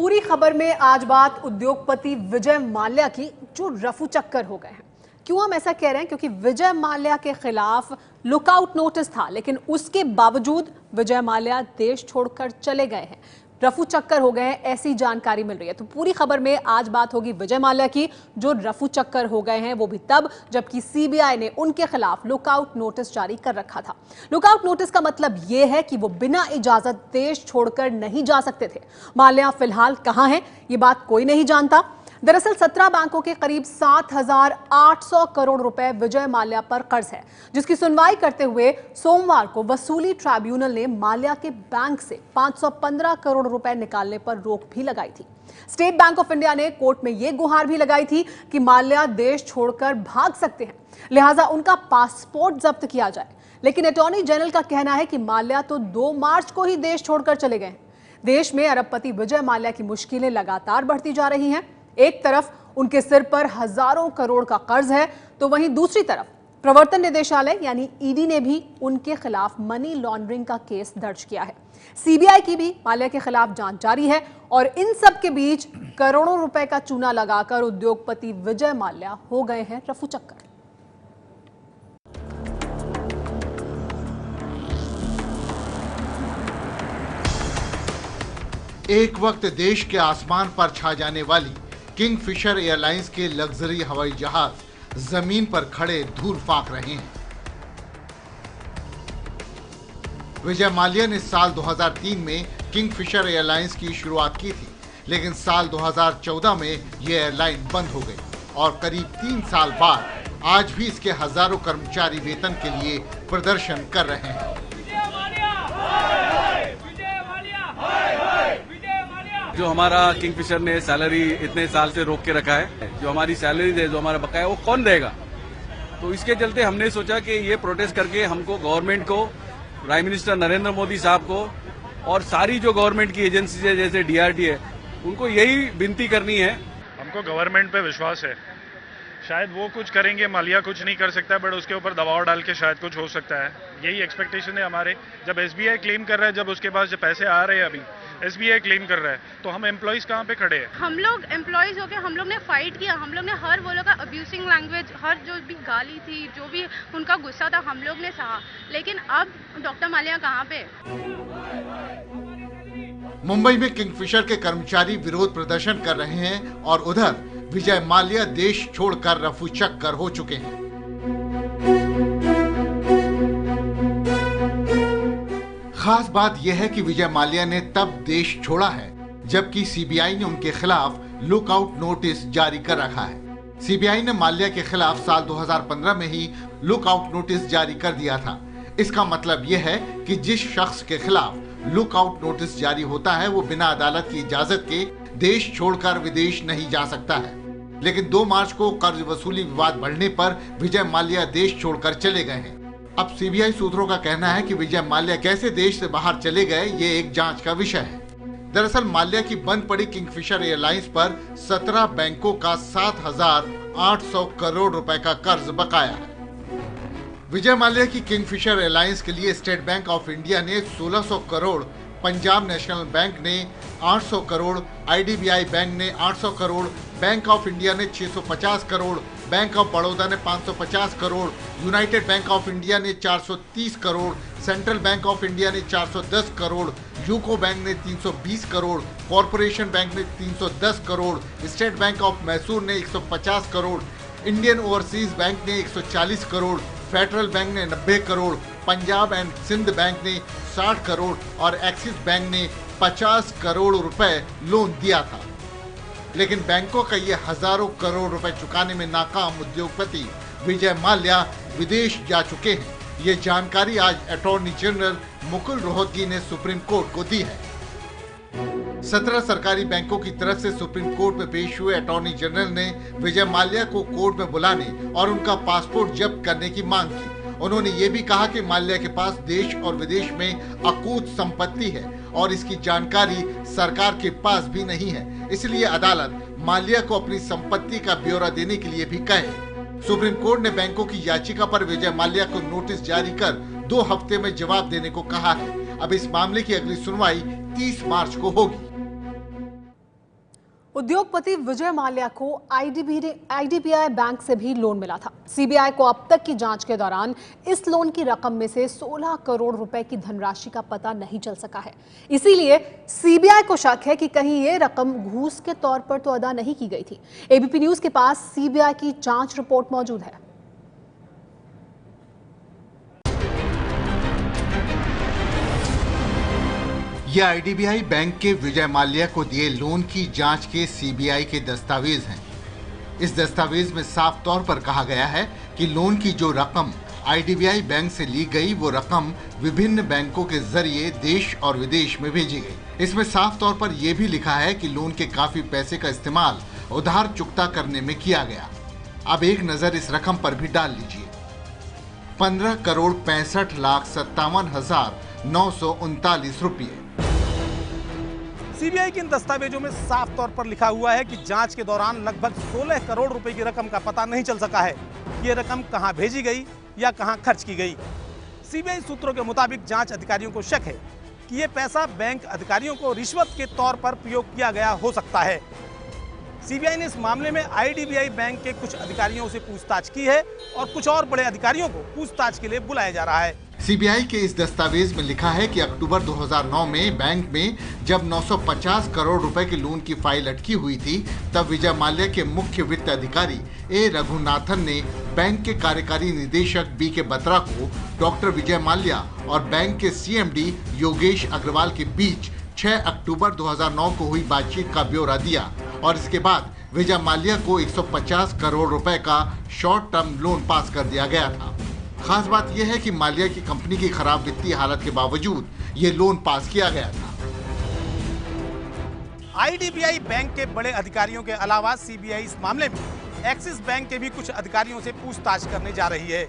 पूरी खबर में आज बात उद्योगपति विजय माल्या की, जो रफू चक्कर हो गए हैं। क्यों हम ऐसा कह रहे हैं? क्योंकि विजय माल्या के खिलाफ लुकआउट नोटिस था, लेकिन उसके बावजूद विजय माल्या देश छोड़कर चले गए हैं, रफू चक्कर हो गए हैं, ऐसी जानकारी मिल रही है। तो पूरी खबर में आज बात होगी विजय माल्या की, जो रफू चक्कर हो गए हैं, वो भी तब जबकि सीबीआई ने उनके खिलाफ लुकआउट नोटिस जारी कर रखा था। लुकआउट नोटिस का मतलब यह है कि वो बिना इजाजत देश छोड़कर नहीं जा सकते थे। माल्या फिलहाल कहां हैं, ये बात कोई नहीं जानता। दरअसल 17 बैंकों के करीब 7,800 करोड़ रुपए विजय माल्या पर कर्ज है, जिसकी सुनवाई करते हुए सोमवार को वसूली ट्राइब्यूनल ने माल्या के बैंक से 515 करोड़ रुपए निकालने पर रोक भी लगाई थी। स्टेट बैंक ऑफ इंडिया ने कोर्ट में यह गुहार भी लगाई थी कि माल्या देश छोड़कर भाग सकते हैं, लिहाजा उनका पासपोर्ट जब्त किया जाए। लेकिन अटॉर्नी जनरल का कहना है कि माल्या तो 2 मार्च को ही देश छोड़कर चले गए। देश में अरबपति विजय माल्या की मुश्किलें लगातार बढ़ती जा रही हैं। एक तरफ उनके सिर पर हजारों करोड़ का कर्ज है, तो वहीं दूसरी तरफ प्रवर्तन निदेशालय यानी ईडी ने भी उनके खिलाफ मनी लॉन्ड्रिंग का केस दर्ज किया है। सीबीआई की भी माल्या के खिलाफ जांच जारी है और इन सब के बीच करोड़ों रुपए का चूना लगाकर उद्योगपति विजय माल्या हो गए हैं रफू चक्कर। एक वक्त देश के आसमान पर छा जाने वाली किंगफिशर एयरलाइंस के लग्जरी हवाई जहाज जमीन पर खड़े धूल फांक रहे हैं। विजय माल्या ने साल 2003 में किंगफिशर एयरलाइंस की शुरुआत की थी, लेकिन साल 2014 में यह एयरलाइन बंद हो गई और करीब 3 साल बाद आज भी इसके हजारों कर्मचारी वेतन के लिए प्रदर्शन कर रहे हैं। जो हमारा किंगफिशर ने सैलरी इतने साल से रोक के रखा है, जो हमारी सैलरी है, जो हमारा बकाया, वो कौन देगा? तो इसके चलते हमने सोचा कि ये प्रोटेस्ट करके हमको गवर्नमेंट को, प्राइम मिनिस्टर नरेंद्र मोदी साहब को और सारी जो गवर्नमेंट की एजेंसी है जैसे डीआरडीए, उनको यही विनती करनी है। हमको गवर्नमेंट पे विश्वास है, शायद वो कुछ करेंगे, माल्या कुछ नहीं कर सकता, बट उसके ऊपर दबाव डाल के शायद कुछ हो सकता है। यही एक्सपेक्टेशन है हमारे। जब एसबीआई क्लेम कर रहा है, जब उसके पास जो पैसे आ रहे हैं, अभी एसबीआई क्लेम कर रहा है, तो हम एम्प्लॉइज कहाँ पे खड़े हैं? हम लोग एम्प्लॉइज होके हम लोग ने फाइट किया। हम लोग ने हर वो लोग का अब्यूजिंग लैंग्वेज, हर जो भी गाली थी, जो भी उनका गुस्सा था, हम लोग ने सहा। लेकिन अब डॉक्टर माल्या कहाँ पे? मुंबई में किंगफिशर के कर्मचारी विरोध प्रदर्शन कर रहे हैं और उधर विजय माल्या देश छोड़कर रफू चक्कर हो चुके हैं। खास बात यह है कि विजय माल्या ने तब देश छोड़ा है जबकि सीबीआई ने उनके खिलाफ लुकआउट नोटिस जारी कर रखा है। सीबीआई ने माल्या के खिलाफ साल 2015 में ही लुकआउट नोटिस जारी कर दिया था। इसका मतलब यह है कि जिस शख्स के खिलाफ लुकआउट नोटिस जारी होता है वो बिना अदालत की इजाजत के देश छोड़कर विदेश नहीं जा सकता है। लेकिन 2 मार्च को कर्ज वसूली विवाद बढ़ने पर विजय माल्या देश छोड़कर चले गए हैं। अब सीबीआई सूत्रों का कहना है कि विजय माल्या कैसे देश से बाहर चले गए, ये एक जांच का विषय है। दरअसल माल्या की बंद पड़ी किंगफिशर एयरलाइंस पर 17 बैंकों का 7,800 करोड़ रुपए का कर्ज बकाया है। विजय माल्या की किंगफिशर एयरलाइंस के लिए स्टेट बैंक ऑफ इंडिया ने 1600 करोड़, पंजाब नेशनल बैंक ने 800 करोड़, आईडीबीआई बैंक ने 800 करोड़, बैंक ऑफ इंडिया ने 650 करोड़, बैंक ऑफ बड़ौदा ने 550 crore, United bank of India ने 430 crore, central bank of India ने 410 करोड़, यूको बैंक ने 320 करोड़, कॉरपोरेशन बैंक ने 310 crore, state bank of Mysore ने 150 करोड़, इंडियन ओवरसीज बैंक ने 140 करोड़, फेडरल बैंक ने 90 करोड़, पंजाब एंड सिंध बैंक ने 60 करोड़ और एक्सिस बैंक ने 50 करोड़ रुपए लोन दिया था। लेकिन बैंकों का ये हजारों करोड़ रुपए चुकाने में नाकाम उद्योगपति विजय माल्या विदेश जा चुके हैं। ये जानकारी आज अटॉर्नी जनरल मुकुल रोहतगी ने सुप्रीम कोर्ट को दी है। 17 सरकारी बैंकों की तरफ से सुप्रीम कोर्ट में पेश हुए अटॉर्नी जनरल ने विजय माल्या को कोर्ट में बुलाने और उनका पासपोर्ट जब्त करने की मांग की। उन्होंने ये भी कहा कि माल्या के पास देश और विदेश में अकूत संपत्ति है और इसकी जानकारी सरकार के पास भी नहीं है, इसलिए अदालत माल्या को अपनी संपत्ति का ब्यौरा देने के लिए भी कहे। सुप्रीम कोर्ट ने बैंकों की याचिका पर विजय माल्या को नोटिस जारी कर 2 हफ्ते में जवाब देने को कहा है। अब इस मामले की अगली सुनवाई 30 मार्च को होगी। उद्योगपति विजय माल्या को आईडीबीआई बैंक से भी लोन मिला था। सीबीआई को अब तक की जांच के दौरान इस लोन की रकम में से 16 करोड़ रुपए की धनराशि का पता नहीं चल सका है। इसीलिए सीबीआई को शक है कि कहीं ये रकम घूस के तौर पर तो अदा नहीं की गई थी। एबीपी न्यूज के पास सीबीआई की जांच रिपोर्ट मौजूद है। ये आईडीबीआई बैंक के विजय माल्या को दिए लोन की जांच के सीबीआई के दस्तावेज हैं। इस दस्तावेज में साफ तौर पर कहा गया है कि लोन की जो रकम आईडीबीआई बैंक से ली गई वो रकम विभिन्न बैंकों के जरिए देश और विदेश में भेजी गई। इसमें साफ तौर पर यह भी लिखा है कि लोन के काफी पैसे का इस्तेमाल उधार चुकता करने में किया गया। अब एक नजर इस रकम पर भी डाल लीजिए। 15,65,57,939 रुपये। सीबीआई के इन दस्तावेजों में साफ तौर पर लिखा हुआ है कि जांच के दौरान लगभग 16 करोड़ रुपए की रकम का पता नहीं चल सका है। ये रकम कहां भेजी गई या कहां खर्च की गई। सीबीआई सूत्रों के मुताबिक जांच अधिकारियों को शक है कि ये पैसा बैंक अधिकारियों को रिश्वत के तौर पर प्रयोग किया गया हो सकता है। सीबीआई ने इस मामले में आईडीबीआई बैंक के कुछ अधिकारियों से पूछताछ की है और कुछ और बड़े अधिकारियों को पूछताछ के लिए बुलाया जा रहा है। सीबीआई के इस दस्तावेज में लिखा है कि अक्टूबर 2009 में बैंक में जब 950 करोड़ रुपए की लोन की फाइल अटकी हुई थी, तब विजय माल्या के मुख्य वित्त अधिकारी ए रघुनाथन ने बैंक के कार्यकारी निदेशक बी के बत्रा को डॉक्टर विजय माल्या और बैंक के सीएमडी योगेश अग्रवाल के बीच 6 अक्टूबर 2009 को हुई बातचीत का ब्यौरा दिया और इसके बाद विजय माल्या को 150 करोड़ रुपए का शॉर्ट टर्म लोन पास कर दिया गया था। खास बात यह है कि माल्या की कंपनी की खराब वित्तीय हालत के बावजूद ये लोन पास किया गया था। आईडीबीआई बैंक के बड़े अधिकारियों के अलावा सीबीआई इस मामले में एक्सिस बैंक के भी कुछ अधिकारियों से पूछताछ करने जा रही है।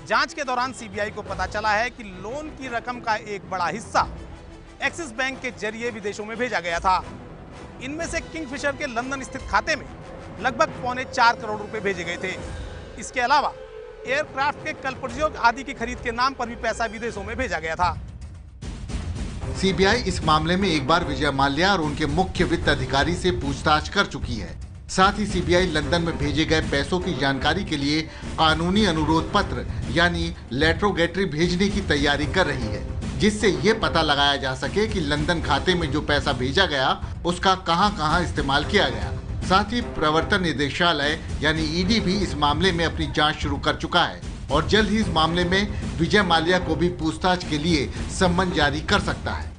जांच के दौरान सीबीआई को पता चला है कि लोन की रकम का एक बड़ा हिस्सा एक्सिस बैंक के जरिए विदेशों में भेजा गया था। इनमें से किंगफिशर के लंदन स्थित खाते में लगभग 4.25 करोड़ रुपए भेजे गए थे। इसके अलावा एयरक्राफ्ट के कल प्रयोग आदि की खरीद के नाम पर भी पैसा विदेशों में भेजा गया था। सीबीआई इस मामले में एक बार विजय माल्या और उनके मुख्य वित्त अधिकारी से पूछताछ कर चुकी है। साथ ही सीबीआई लंदन में भेजे गए पैसों की जानकारी के लिए कानूनी अनुरोध पत्र यानी लेटरोगेटरी भेजने की तैयारी कर रही है, जिससे ये पता लगाया जा सके कि लंदन खाते में जो पैसा भेजा गया उसका कहां-कहां इस्तेमाल किया गया। साथ ही प्रवर्तन निदेशालय यानी ईडी भी इस मामले में अपनी जांच शुरू कर चुका है और जल्द ही इस मामले में विजय माल्या को भी पूछताछ के लिए सम्मन जारी कर सकता है।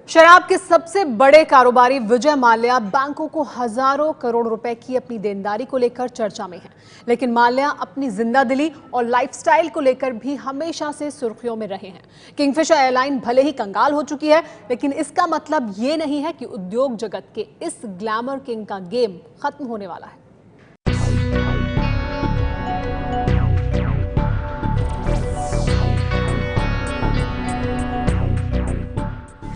शराब के सबसे बड़े कारोबारी विजय माल्या बैंकों को हजारों करोड़ रुपए की अपनी देनदारी को लेकर चर्चा में है, लेकिन माल्या अपनी जिंदादिली और लाइफस्टाइल को लेकर भी हमेशा से सुर्खियों में रहे हैं। किंगफिशर एयरलाइन भले ही कंगाल हो चुकी है, लेकिन इसका मतलब ये नहीं है कि उद्योग जगत के इस ग्लैमर किंग का गेम खत्म होने वाला है।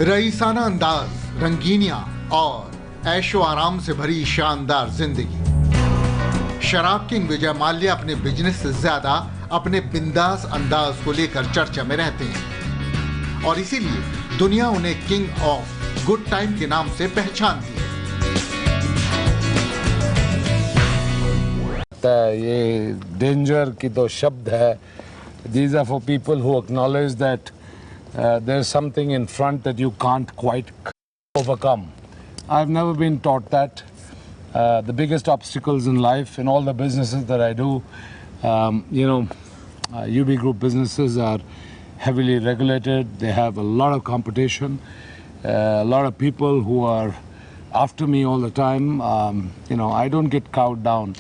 रईसाना अंदाज, रंगीनियां और ऐशो आराम से भरी शानदार जिंदगी। शराब किंग विजय माल्या अपने बिजनेस से ज्यादा अपने बिंदास अंदाज को लेकर चर्चा में रहते हैं और इसीलिए दुनिया उन्हें किंग ऑफ गुड टाइम के नाम से पहचानती है। ये डेंजर की तो शब्द है। These are for people who acknowledge that there's something in front that you can't quite overcome. I've never been taught that. The biggest obstacles in life, in all the businesses that I do, UB Group businesses are heavily regulated. They have a lot of competition, a lot of people who are after me all the time. I don't get cowed down.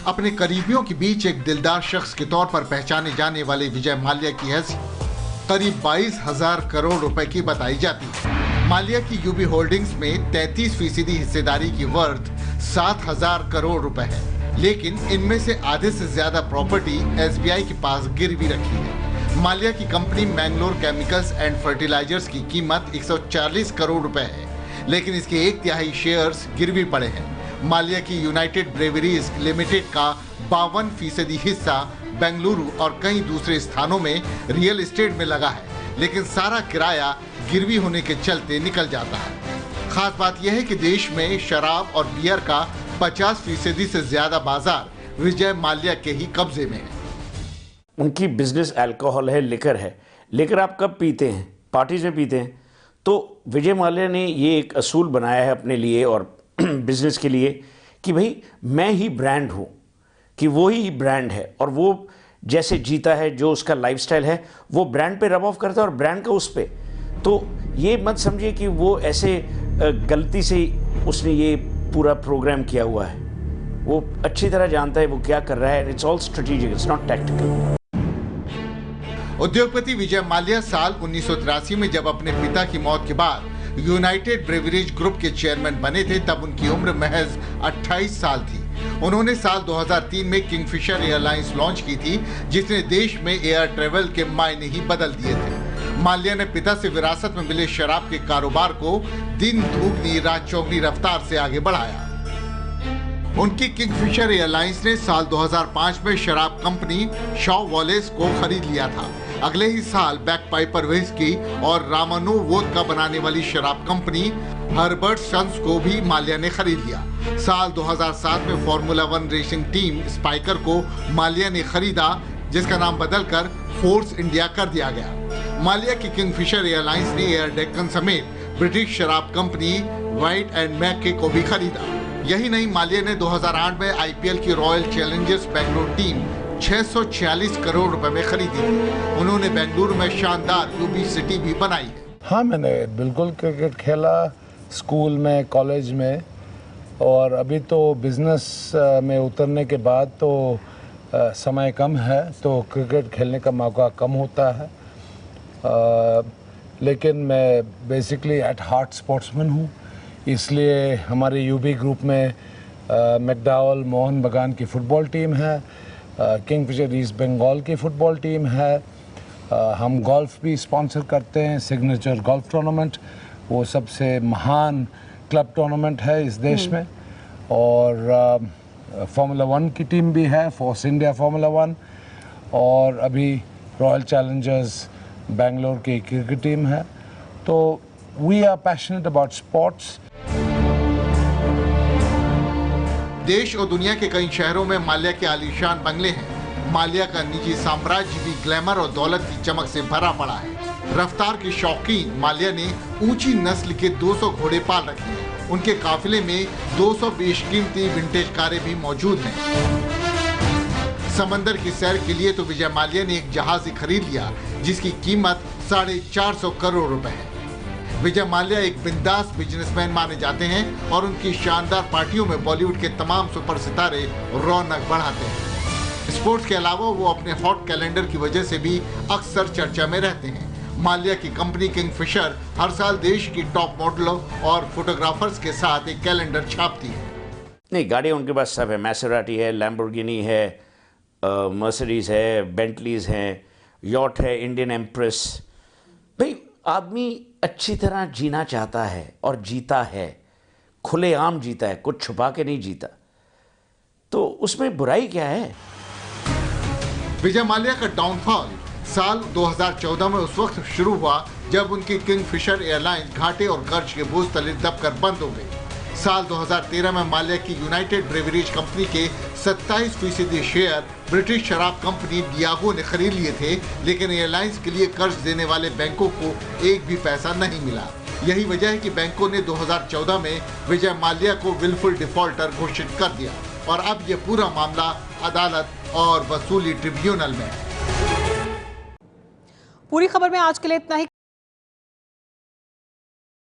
अपने करीबियों के बीच एक दिलदार शख्स के तौर पर पहचाने जाने वाले विजय माल्या की हैसियत करीब 22,000 करोड़ रुपए की बताई जाती है। माल्या की यूबी होल्डिंग्स में 33% हिस्सेदारी की वर्थ 7,000 करोड़ रुपए है, लेकिन इनमें से आधे से ज्यादा प्रॉपर्टी एसबीआई के पास गिरवी रखी है। माल्या की कंपनी मैंगलोर केमिकल्स एंड फर्टिलाइजर्स की कीमत 140 करोड़ रुपए है, लेकिन इसके 1/3 शेयर्स गिरवी पड़े हैं। माल्या की यूनाइटेड ब्रेवरीज लिमिटेड का 52% हिस्सा बेंगलुरु और कई दूसरे स्थानों में रियल एस्टेट में लगा है, लेकिन सारा किराया गिरवी होने के चलते निकल जाता है। खास बात यह है कि देश में शराब और बियर का 50% से ज्यादा बाजार विजय माल्या के ही कब्जे में है। उनकी बिजनेस अल्कोहल है, लिकर है। लेकर आप कब पीते हैं? पार्टीज में पीते हैं। तो विजय माल्या ने ये एक असूल बनाया है अपने लिए और बिजनेस के लिए कि भाई मैं ही ब्रांड हूँ, कि वो ही ब्रांड है और वो जैसे जीता है, जो उसका लाइफस्टाइल है वो ब्रांड पे रब ऑफ करता है और ब्रांड का उस पे। तो ये मत समझिए कि वो ऐसे गलती से उसने ये पूरा प्रोग्राम किया हुआ है। वो अच्छी तरह जानता है वो क्या कर रहा है। It's all strategic, it's not tactical. उद्योगपति विजय माल्या साल 1983 में जब अपने पिता की मौत के बाद यूनाइटेड ब्रेवरीज ग्रुप के चेयरमैन बने थे, तब उनकी उम्र महज 28 साल थी। उन्होंने साल 2003 में किंगफिशर एयरलाइंस लॉन्च की थी, जिसने देश में एयर ट्रेवल के मायने ही बदल दिए थे। माल्या ने पिता से विरासत में मिले शराब के कारोबार को दिन दुगनी रात चौगनी रफ्तार से आगे बढ़ाया। उनकी किंगफिशर एयरलाइंस ने साल 2005 में शराब कंपनी शॉ वॉलेस को खरीद लिया था। अगले ही साल बैकपाइपर व्हिस्की और रामानो वोदका बनाने वाली शराब कंपनी हर्बर्ट सन्स को भी माल्या ने खरीद लिया। साल 2007 में फॉर्मूला 1 रेसिंग टीम स्पाइकर को माल्या ने खरीदा, जिसका नाम बदलकर फोर्स इंडिया कर दिया गया। माल्या की किंगफिशर एयरलाइंस ने एयर डेक्कन समेत ब्रिटिश शराब कंपनी व्हाइट एंड मैके को भी खरीदा। यही नहीं, माल्या ने 2008 में आईपीएल की royal Challengers Bengaluru team 646 crore रुपए में खरीदी थी। उन्होंने बेंगलुरु में शानदार यूबी सिटी भी बनाई है। हाँ, मैंने बिल्कुल क्रिकेट खेला स्कूल में, कॉलेज में, और अभी तो बिजनेस में उतरने के बाद तो समय कम है, तो क्रिकेट खेलने का मौका कम होता है। लेकिन मैं बेसिकली एट हार्ट स्पोर्ट्समैन हूँ, इसलिए हमारे यूबी ग्रुप में मैकडॉवल मोहन बगान की फ़ुटबॉल टीम है, किंगफिशर ईस्ट बंगाल की फ़ुटबॉल टीम है। हम गोल्फ भी स्पॉन्सर करते हैं, सिग्नेचर गोल्फ टूर्नामेंट, वो सबसे महान क्लब टूर्नामेंट है इस देश में। और फार्मूला 1 की टीम भी है, फोर्स इंडिया फार्मूला 1, और अभी रॉयल चैलेंजर्स बेंगलोर की क्रिकेट टीम है। तो we are passionate about sports. देश और दुनिया के कई शहरों में माल्या के आलीशान बंगले हैं। माल्या का निजी साम्राज्य भी ग्लैमर और दौलत की चमक से भरा पड़ा है। रफ्तार की शौकीन माल्या ने ऊंची नस्ल के 200 घोड़े पाल रखे हैं। उनके काफिले में 200 बेशकीमती विंटेज कारें भी मौजूद हैं। समंदर की सैर के लिए तो विजय माल्या ने एक जहाज ही खरीद लिया, जिसकी कीमत 450 करोड़ रुपए है। विजय माल्या एक बिंदास बिजनेसमैन माने जाते हैं और उनकी शानदार पार्टियों में बॉलीवुड के तमाम सुपर सितारे रौनक बढ़ाते हैं। स्पोर्ट्स के अलावा वो अपने हॉट कैलेंडर की वजह से भी अक्सर चर्चा में रहते हैं। माल्या की कंपनी किंगफिशर हर साल देश की टॉप मॉडलों और फोटोग्राफर्स के साथ एक कैलेंडर छापती है। नहीं, गाड़ियाँ उनके पास सब है। मैसेराटी है, लैम्बोर्गिनी है, मर्सिडीज़ है, बेंटलीज हैं, यॉट है, इंडियन एम्प्रेस। भाई आदमी अच्छी तरह जीना चाहता है और जीता है, खुलेआम जीता है, कुछ छुपा के नहीं जीता, तो उसमें बुराई क्या है? विजय माल्या का डाउनफॉल साल 2014 में उस वक्त शुरू हुआ जब उनकी किंगफिशर एयरलाइंस घाटे और कर्ज के बोझ तले दबकर बंद हो गई। साल 2013 में माल्या की यूनाइटेड ब्रेवरीज कंपनी के 27% शेयर ब्रिटिश शराब कंपनी डियागो ने खरीद लिए थे, लेकिन एयरलाइंस के लिए कर्ज देने वाले बैंकों को एक भी पैसा नहीं मिला। यही वजह है कि बैंकों ने 2014 में विजय माल्या को विलफुल डिफॉल्टर घोषित कर दिया और अब ये पूरा मामला अदालत और वसूली ट्रिब्यूनल में है। पूरी खबर में आज के लिए इतना ही।